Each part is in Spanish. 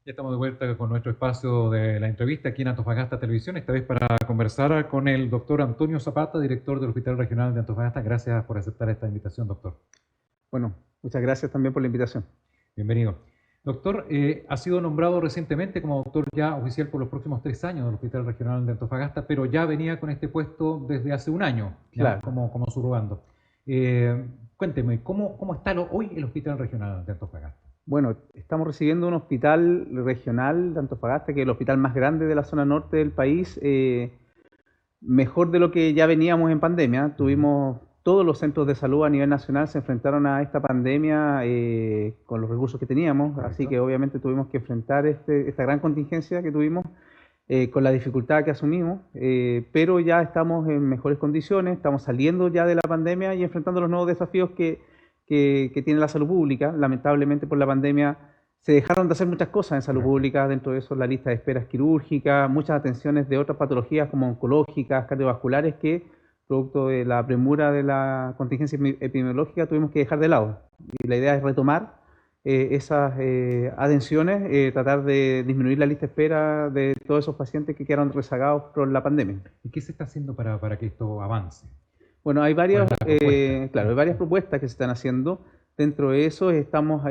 Ya estamos de vuelta con nuestro espacio de la entrevista aquí en Antofagasta Televisión, esta vez para conversar con el doctor Antonio Zapata, director del Hospital Regional de Antofagasta. Gracias por aceptar esta invitación, doctor. Bueno, muchas gracias también por la invitación. Bienvenido. Doctor, ha sido nombrado recientemente como doctor ya oficial por los próximos 3 años del Hospital Regional de Antofagasta, pero ya venía con este puesto desde hace un año, Claro. como subrogando. Cuénteme, ¿cómo está hoy el Hospital Regional de Antofagasta? Bueno, estamos recibiendo un hospital regional de Antofagasta, que es el hospital más grande de la zona norte del país, mejor de lo que ya veníamos en pandemia. Tuvimos todos los centros de salud a nivel nacional se enfrentaron a esta pandemia con los recursos que teníamos, Correcto. Así que obviamente tuvimos que enfrentar esta gran contingencia que tuvimos con la dificultad que asumimos, pero ya estamos en mejores condiciones, estamos saliendo ya de la pandemia y enfrentando los nuevos desafíos que tiene la salud pública. Lamentablemente por la pandemia se dejaron de hacer muchas cosas en salud pública, dentro de eso la lista de esperas quirúrgicas, muchas atenciones de otras patologías como oncológicas, cardiovasculares, que producto de la premura de la contingencia epidemiológica tuvimos que dejar de lado. Y la idea es retomar esas atenciones, tratar de disminuir la lista de espera de todos esos pacientes que quedaron rezagados por la pandemia. ¿Y qué se está haciendo para que esto avance? Bueno, hay varias, Claro, hay varias propuestas que se están haciendo. Dentro de eso estamos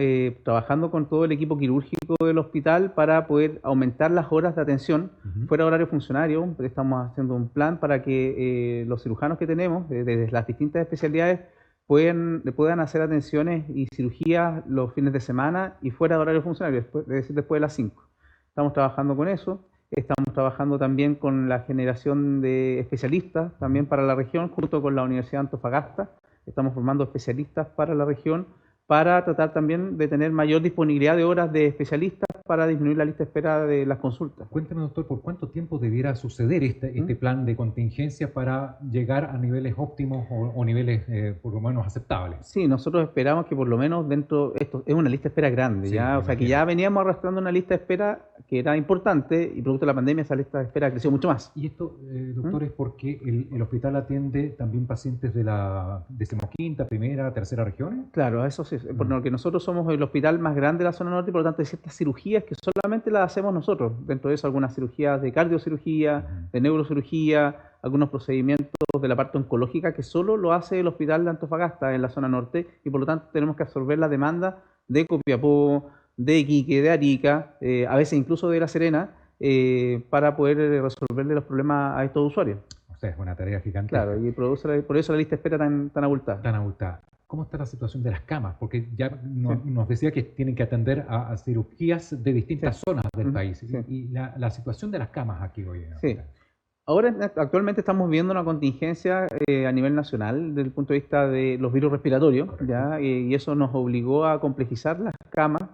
trabajando con todo el equipo quirúrgico del hospital para poder aumentar las horas de atención fuera de horario funcionario. Estamos haciendo un plan para que los cirujanos que tenemos, desde las distintas especialidades, puedan hacer atenciones y cirugías los fines de semana y fuera de horario funcionario, es decir, después de las 5. Estamos trabajando con eso. Estamos trabajando también con la generación de especialistas también para la región, junto con la Universidad de Antofagasta. Estamos formando especialistas para la región para tratar también de tener mayor disponibilidad de horas de especialistas para disminuir la lista de espera de las consultas. Cuénteme, doctor, ¿por cuánto tiempo debiera suceder este plan de contingencia para llegar a niveles óptimos o niveles por lo menos aceptables? Sí, nosotros esperamos que por lo menos esto es una lista de espera grande, Sí, ¿ya? O sea que ya veníamos arrastrando una lista de espera que era importante y producto de la pandemia esa lista de espera creció mucho más. Y esto, doctor, es porque el hospital atiende también pacientes de la 15ª, primera, tercera regiones. Claro, eso sí, porque nosotros somos el hospital más grande de la zona norte y por lo tanto hay ciertas cirugías que solamente las hacemos nosotros. Dentro de eso algunas cirugías de cardiocirugía, de neurocirugía, algunos procedimientos de la parte oncológica que solo lo hace el hospital de Antofagasta en la zona norte y por lo tanto tenemos que absorber la demanda de Copiapó, de Iquique, de Arica, a veces incluso de La Serena, para poder resolverle los problemas a estos usuarios. O sea, es una tarea gigante. Claro, y por eso la lista de espera tan abultada. Tan abultada. ¿Cómo está la situación de las camas? Porque ya nos decía que tienen que atender a cirugías de distintas zonas del país. Sí. Y la situación de las camas aquí hoy en Sí. Ahora, actualmente estamos viendo una contingencia a nivel nacional desde el punto de vista de los virus respiratorios, ¿ya? Y eso nos obligó a complejizar las camas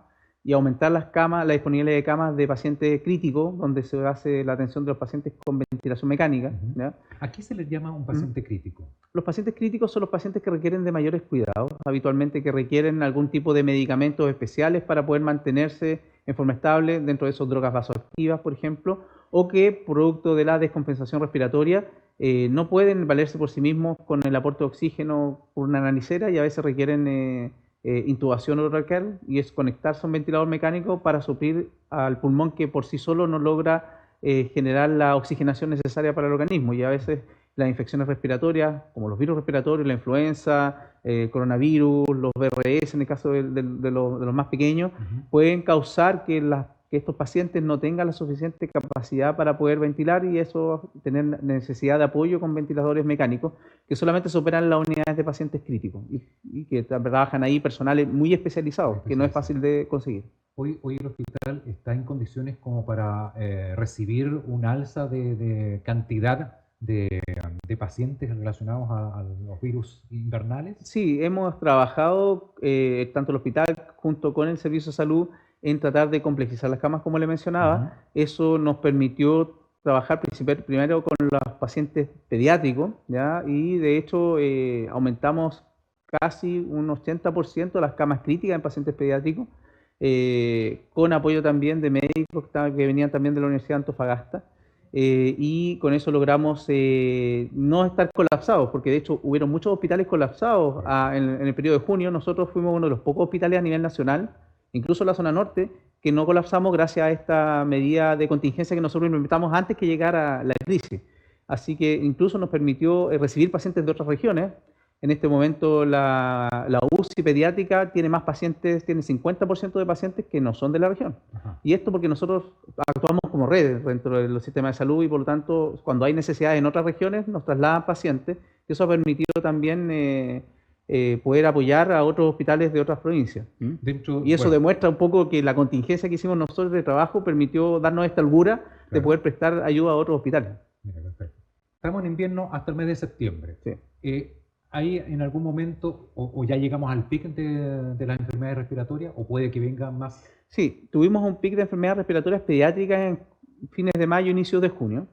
y aumentar la disponibilidad de camas de pacientes críticos, donde se hace la atención de los pacientes con ventilación mecánica, ¿ya? ¿A qué se le llama un paciente crítico? Los pacientes críticos son los pacientes que requieren de mayores cuidados, habitualmente que requieren algún tipo de medicamentos especiales para poder mantenerse en forma estable, dentro de esos drogas vasoactivas, por ejemplo, o que producto de la descompensación respiratoria no pueden valerse por sí mismos con el aporte de oxígeno por una nanicera y a veces requieren intubación orotraqueal, y es conectarse a un ventilador mecánico para suplir al pulmón que por sí solo no logra generar la oxigenación necesaria para el organismo, y a veces las infecciones respiratorias, como los virus respiratorios, la influenza, el coronavirus, los VRS en el caso de los más pequeños, pueden causar que estos pacientes no tengan la suficiente capacidad para poder ventilar y eso tener necesidad de apoyo con ventiladores mecánicos que solamente superan las unidades de pacientes críticos y que trabajan ahí personales muy especializados, que no es fácil de conseguir. Hoy el hospital está en condiciones como para recibir un alza de cantidad de pacientes relacionados a los virus invernales. Sí, hemos trabajado tanto el hospital junto con el servicio de salud en tratar de complejizar las camas, como le mencionaba. Eso nos permitió trabajar primero con los pacientes pediátricos, ¿ya? Y de hecho aumentamos casi un 80% las camas críticas en pacientes pediátricos, con apoyo también de médicos que venían también de la Universidad de Antofagasta. Y con eso logramos no estar colapsados, porque de hecho hubieron muchos hospitales colapsados en el periodo de junio. Nosotros fuimos uno de los pocos hospitales a nivel nacional, incluso en la zona norte, que no colapsamos gracias a esta medida de contingencia que nosotros implementamos antes que llegara la crisis. Así que incluso nos permitió recibir pacientes de otras regiones. En este momento la UCI pediátrica tiene más pacientes, tiene 50% de pacientes que no son de la región. Ajá. Y esto porque nosotros actuamos como redes dentro de los sistemas de salud y por lo tanto cuando hay necesidades en otras regiones nos trasladan pacientes. Y eso ha permitido también poder apoyar a otros hospitales de otras provincias. Y eso demuestra un poco que la contingencia que hicimos nosotros de trabajo permitió darnos esta holgura de poder prestar ayuda a otros hospitales. Mira, perfecto. Estamos en invierno hasta el mes de septiembre. Sí. ¿Hay en algún momento, o ya llegamos al pic de las enfermedades respiratorias, o puede que vengan más? Sí, tuvimos un pic de enfermedades respiratorias pediátricas en fines de mayo, inicios de junio.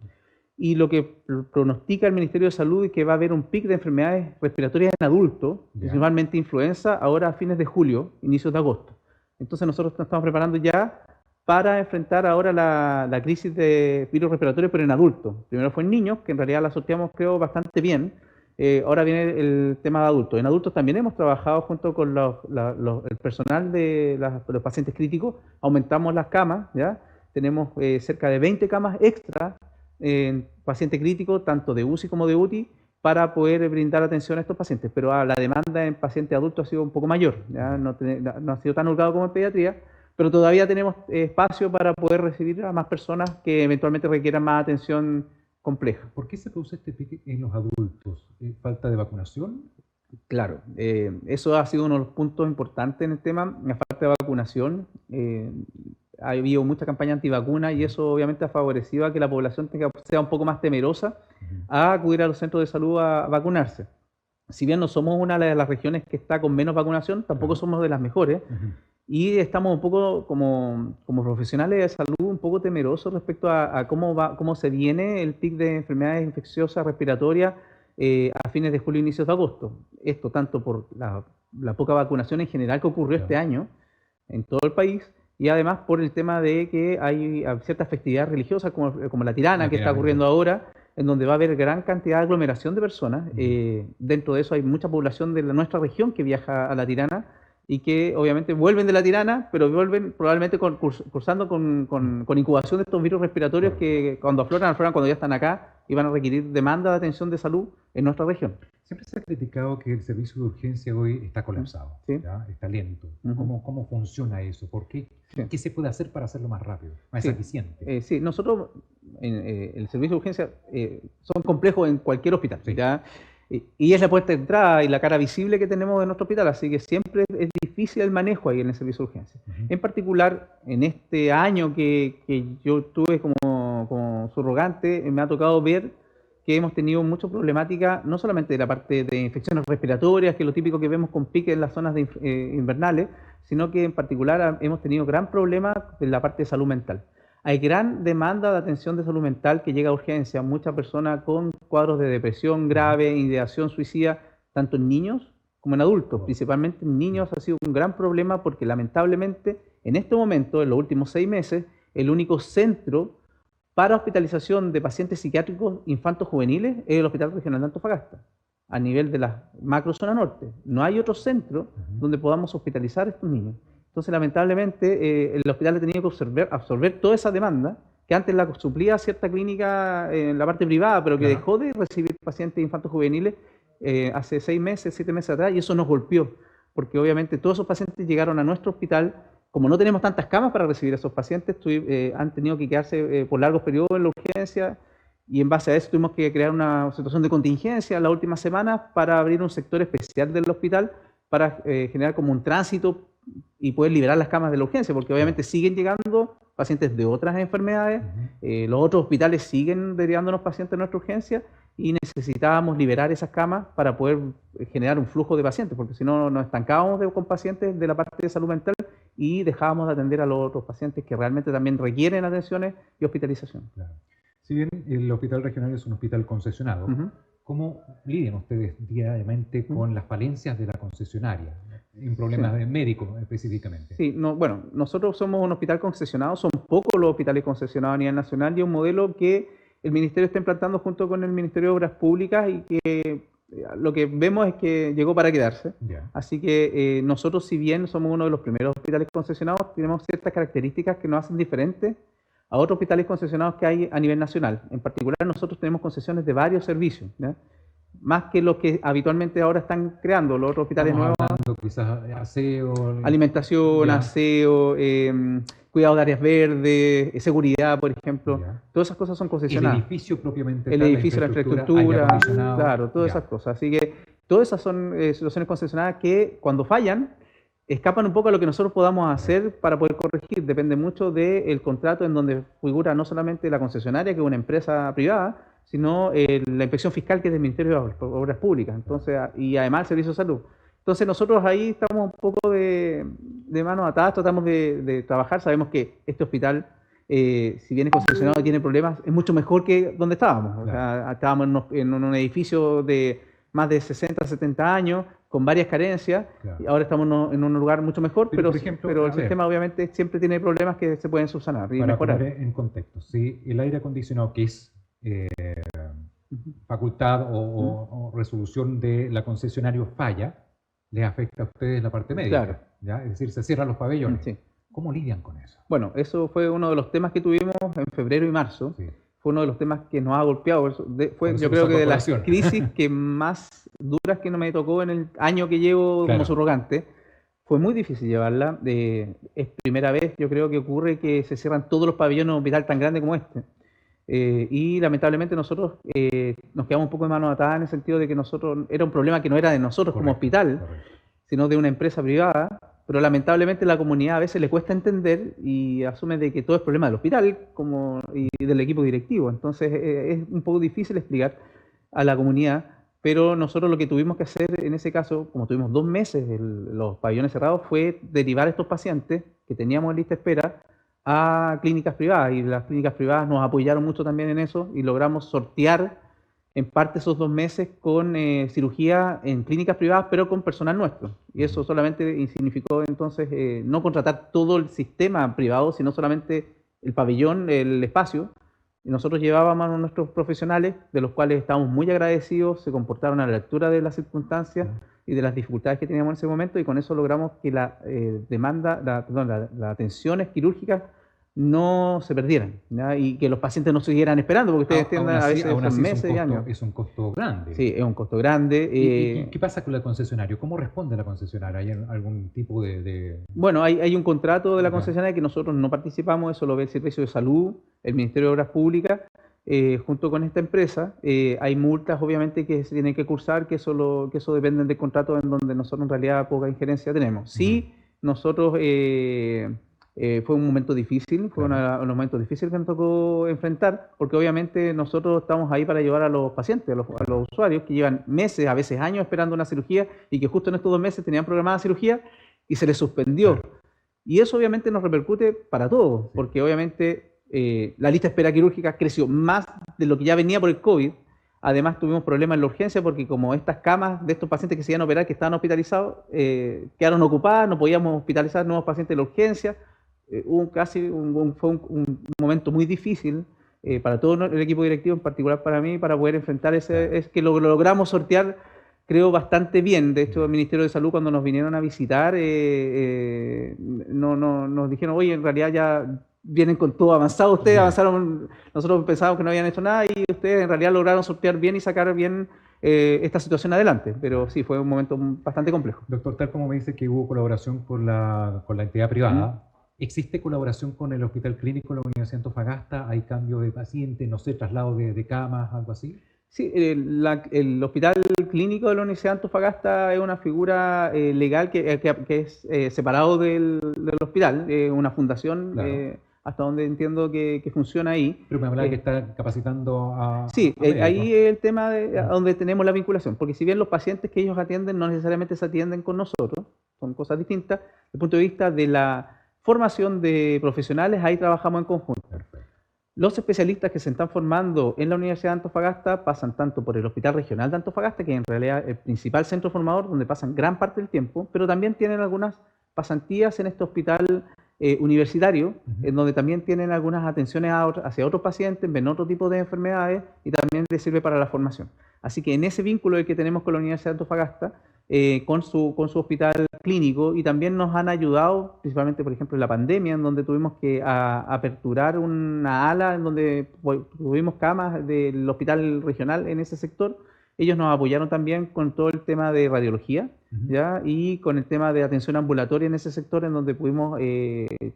Y lo que pronostica el Ministerio de Salud es que va a haber un pic de enfermedades respiratorias en adultos, principalmente influenza, ahora a fines de julio, inicios de agosto. Entonces nosotros nos estamos preparando ya para enfrentar ahora la crisis de virus respiratorios, pero en adultos. Primero fue en niños, que en realidad la sorteamos creo bastante bien. Ahora viene el tema de adultos. En adultos también hemos trabajado junto con el personal de los pacientes críticos, aumentamos las camas, ¿ya? Tenemos cerca de 20 camas extra en paciente crítico, tanto de UCI como de UTI, para poder brindar atención a estos pacientes. Pero la demanda en pacientes adultos ha sido un poco mayor, ¿ya? No ha sido tan holgado como en pediatría, pero todavía tenemos espacio para poder recibir a más personas que eventualmente requieran más atención compleja. ¿Por qué se produce este pique en los adultos? ¿Falta de vacunación? Claro, eso ha sido uno de los puntos importantes en el tema, la falta de vacunación. Ha habido mucha campaña antivacuna y eso obviamente ha favorecido a que la población sea un poco más temerosa a acudir a los centros de salud a vacunarse. Si bien no somos una de las regiones que está con menos vacunación, tampoco somos de las mejores. Y estamos un poco, como profesionales de salud, un poco temerosos respecto a cómo se viene el pic de enfermedades infecciosas respiratorias a fines de julio e inicios de agosto. Esto tanto por la poca vacunación en general que ocurrió este año en todo el país, y además por el tema de que hay ciertas festividades religiosas como la Tirana, que está ocurriendo ahora, en donde va a haber gran cantidad de aglomeración de personas. Dentro de eso hay mucha población de nuestra región que viaja a la Tirana, y que obviamente vuelven de la Tirana, pero vuelven probablemente cursando con incubación de estos virus respiratorios que cuando afloran cuando ya están acá y van a requerir demanda de atención de salud en nuestra región. Siempre se ha criticado que el servicio de urgencia hoy está colapsado, ¿ya? Está lento. ¿Cómo funciona eso? ¿Por qué? ¿Qué se puede hacer para hacerlo más rápido, más eficiente? Sí, nosotros, el servicio de urgencia son complejos en cualquier hospital, ¿ya? Y es la puerta de entrada y la cara visible que tenemos de nuestro hospital, así que siempre es difícil el manejo ahí en el servicio de urgencia. En particular, en este año que yo tuve como subrogante, me ha tocado ver que hemos tenido mucha problemática, no solamente de la parte de infecciones respiratorias, que es lo típico que vemos con pique en las zonas invernales, sino que en particular hemos tenido gran problema en la parte de salud mental. Hay gran demanda de atención de salud mental que llega a urgencia, muchas personas con cuadros de depresión grave, ideación suicida, tanto en niños como en adultos. Principalmente en niños ha sido un gran problema porque lamentablemente en este momento, en los últimos 6 meses, el único centro para hospitalización de pacientes psiquiátricos infantos juveniles es el Hospital Regional de Antofagasta, a nivel de la macrozona norte. No hay otro centro donde podamos hospitalizar a estos niños. Entonces, lamentablemente, el hospital ha tenido que absorber toda esa demanda, que antes la suplía cierta clínica en la parte privada, pero que dejó de recibir pacientes infantos juveniles hace 6 meses, 7 meses atrás, y eso nos golpeó, porque obviamente todos esos pacientes llegaron a nuestro hospital. Como no tenemos tantas camas para recibir a esos pacientes, han tenido que quedarse por largos periodos en la urgencia, y en base a eso tuvimos que crear una situación de contingencia las últimas semanas para abrir un sector especial del hospital para generar como un tránsito y poder liberar las camas de la urgencia, porque obviamente siguen llegando pacientes de otras enfermedades, los otros hospitales siguen derivándonos pacientes de nuestra urgencia y necesitábamos liberar esas camas para poder generar un flujo de pacientes, porque si no nos estancábamos con pacientes de la parte de salud mental y dejábamos de atender a los otros pacientes que realmente también requieren atenciones y hospitalización. Claro. Si bien el hospital regional es un hospital concesionado, ¿cómo lidian ustedes diariamente con las falencias de la concesionaria, en problemas de médicos específicamente? Sí, bueno, nosotros somos un hospital concesionado, son pocos los hospitales concesionados a nivel nacional y un modelo que el Ministerio está implantando junto con el Ministerio de Obras Públicas y que lo que vemos es que llegó para quedarse. Ya. Así que nosotros, si bien somos uno de los primeros hospitales concesionados, tenemos ciertas características que nos hacen diferentes a otros hospitales concesionados que hay a nivel nacional. En particular, nosotros tenemos concesiones de varios servicios, ¿ya? Más que los que habitualmente ahora están creando los otros hospitales Estamos nuevos. hablando quizás de aseo. Alimentación, Ya. aseo, cuidado de áreas verdes, seguridad, por ejemplo. Ya. Todas esas cosas son El concesionadas. edificio propiamente El tal, edificio, la aire infraestructura, acondicionado. claro, todas Ya. esas cosas. Así que todas esas son situaciones concesionadas que cuando fallan escapan un poco a lo que nosotros podamos hacer para poder corregir. Depende mucho del contrato en donde figura no solamente la concesionaria, que es una empresa privada, sino la inspección fiscal, que es del Ministerio de Obras Públicas, entonces, y además el Servicio de Salud. Entonces nosotros ahí estamos un poco de manos atadas, tratamos de trabajar. Sabemos que este hospital, si bien es concesionado y tiene problemas, es mucho mejor que donde estábamos. O sea, estábamos en un edificio de más de 60, 70 años, con varias carencias, Claro. y ahora estamos en un lugar mucho mejor, Pero, pero, por ejemplo, pero a el ver. sistema obviamente siempre tiene problemas que se pueden subsanar y Para mejorar. poner en contexto, si el aire acondicionado, que es Ujú. facultad o resolución de la concesionario falla, les afecta a ustedes la parte médica, Claro. ¿ya? Es decir, se cierran los pabellones. Sí. ¿Cómo lidian con eso? Bueno, eso fue uno de los temas que tuvimos en febrero y marzo. Sí. Fue uno de los temas que nos ha golpeado. Fue, Por eso yo creo esa que de las corporación. crisis que más duras que no me tocó en el año que llevo Claro. como subrogante. Fue muy difícil llevarla. Es primera vez, yo creo, que ocurre que se cierran todos los pabellones en un hospital tan grande como este. Y lamentablemente nosotros nos quedamos un poco de manos atadas en el sentido de que nosotros era un problema que no era de nosotros como Correcto, hospital, correcto. sino de una empresa privada, pero lamentablemente la comunidad a veces le cuesta entender y asume de que todo es problema del hospital y del equipo directivo. Entonces es un poco difícil explicar a la comunidad, pero nosotros lo que tuvimos que hacer en ese caso, como tuvimos 2 meses los pabellones cerrados, fue derivar a estos pacientes que teníamos en lista de espera a clínicas privadas, y las clínicas privadas nos apoyaron mucho también en eso y logramos sortear en parte esos 2 meses con cirugía en clínicas privadas, pero con personal nuestro. Y eso solamente significó entonces no contratar todo el sistema privado, sino solamente el pabellón, el espacio. Y nosotros llevábamos a nuestros profesionales, de los cuales estábamos muy agradecidos, se comportaron a la altura de las circunstancias y de las dificultades que teníamos en ese momento, y con eso logramos que las atenciones quirúrgicas no se perdieran, ¿ya? Y que los pacientes no siguieran esperando, porque ustedes entiendan, a veces aún son así meses y años. es un costo grande. Sí, es un costo grande. ¿Y qué pasa con el concesionario? ¿Cómo responde la concesionaria? ¿Hay algún tipo de... Bueno, hay un contrato de la Ya. concesionaria que nosotros no participamos, eso lo ve el Servicio de Salud, el Ministerio de Obras Públicas, junto con esta empresa. Hay multas, obviamente, que se tienen que cursar, que eso depende del contrato, en donde nosotros en realidad poca injerencia tenemos. Sí, nosotros... fue un momento difícil, fue Claro. unos momentos difíciles que nos tocó enfrentar, porque obviamente nosotros estamos ahí para llevar a los pacientes, a los usuarios que llevan meses, a veces años esperando una cirugía, y que justo en estos 2 meses tenían programada cirugía y se les suspendió. Claro. Y eso obviamente nos repercute para todos, Sí. porque obviamente la lista de espera quirúrgica creció más de lo que ya venía por el COVID. Además tuvimos problemas en la urgencia porque como estas camas de estos pacientes que se iban a operar, que estaban hospitalizados, quedaron ocupadas, no podíamos hospitalizar nuevos pacientes de la urgencia. Fue un momento muy difícil para todo el equipo directivo, en particular para mí, para poder enfrentar es que lo logramos sortear, creo, bastante bien. De hecho, el Ministerio de Salud, cuando nos vinieron a visitar, nos dijeron, oye, en realidad ya vienen con todo avanzado ustedes, Ya. avanzaron, nosotros pensábamos que no habían hecho nada y ustedes en realidad lograron sortear bien y sacar bien esta situación adelante. Pero sí, fue un momento bastante complejo. Doctor, tal como me dice que hubo colaboración con la entidad privada, ¿existe colaboración con el Hospital Clínico de la Universidad de Antofagasta? ¿Hay cambio de pacientes, no sé, traslado de camas, algo así? Sí, el Hospital Clínico de la Universidad de Antofagasta es una figura legal que es separado del hospital, una fundación, Claro. hasta donde entiendo que funciona ahí. Pero me hablaba que está capacitando a... Sí, a médicos. ahí es el tema a donde tenemos la vinculación, porque si bien los pacientes que ellos atienden no necesariamente se atienden con nosotros, son cosas distintas, desde el punto de vista de la formación de profesionales, ahí trabajamos en conjunto. Perfecto. Los especialistas que se están formando en la Universidad de Antofagasta pasan tanto por el Hospital Regional de Antofagasta, que en realidad es el principal centro formador, donde pasan gran parte del tiempo, pero también tienen algunas pasantías en este hospital universitario, en donde también tienen algunas atenciones hacia otros pacientes, ven otro tipo de enfermedades y también les sirve para la formación. Así que en ese vínculo que tenemos con la Universidad de Antofagasta, con su hospital clínico, y también nos han ayudado, principalmente por ejemplo en la pandemia, en donde tuvimos que aperturar una ala, en donde tuvimos camas del hospital regional en ese sector. Ellos nos apoyaron también con todo el tema de radiología, ¿ya? Y con el tema de atención ambulatoria en ese sector, en donde pudimos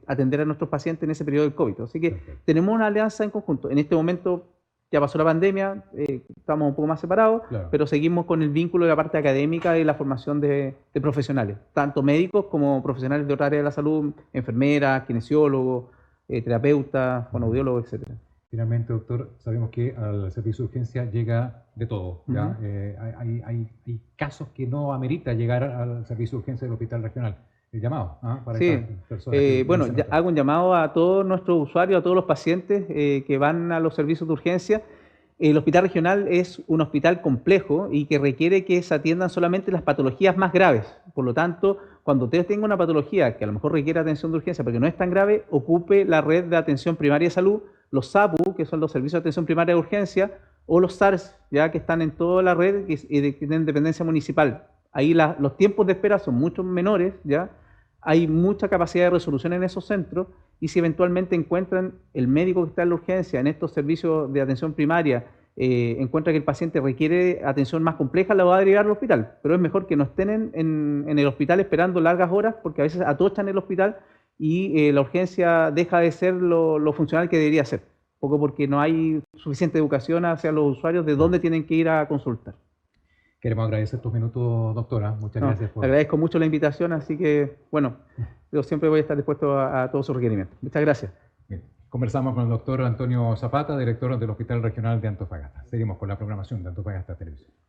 atender a nuestros pacientes en ese periodo del COVID. Así que tenemos una alianza en conjunto. En este momento ya pasó la pandemia, estamos un poco más separados, pero seguimos con el vínculo de la parte académica y la formación de profesionales, tanto médicos como profesionales de otra área de la salud, enfermeras, kinesiólogos, terapeutas, fonoaudiólogos, etcétera. Finalmente, doctor, sabemos que al servicio de urgencia llega de todo, ¿ya? Hay casos que no amerita llegar al servicio de urgencia del hospital regional. El llamado, para sí. Bueno, hago un llamado a todos nuestros usuarios, a todos los pacientes que van a los servicios de urgencia. El hospital regional es un hospital complejo y que requiere que se atiendan solamente las patologías más graves. Por lo tanto, cuando usted tenga una patología que a lo mejor requiere atención de urgencia porque no es tan grave, ocupe la red de atención primaria de salud, los SAPU, que son los servicios de atención primaria de urgencia, o los SARS, ya que están en toda la red y tienen dependencia municipal. Ahí los tiempos de espera son mucho menores, ¿ya? Hay mucha capacidad de resolución en esos centros, y si eventualmente encuentran el médico que está en la urgencia en estos servicios de atención primaria, encuentra que el paciente requiere atención más compleja, la va a derivar al hospital. Pero es mejor que no estén en el hospital esperando largas horas, porque a veces atostan el hospital y la urgencia deja de ser lo funcional que debería ser, poco porque no hay suficiente educación hacia los usuarios de dónde tienen que ir a consultar. Queremos agradecer tus minutos, doctora. Muchas gracias. Le agradezco mucho la invitación, así que, bueno, yo siempre voy a estar dispuesto a todos sus requerimientos. Muchas gracias. Bien. Conversamos con el doctor Antonio Zapata, director del Hospital Regional de Antofagasta. Seguimos con la programación de Antofagasta Televisión.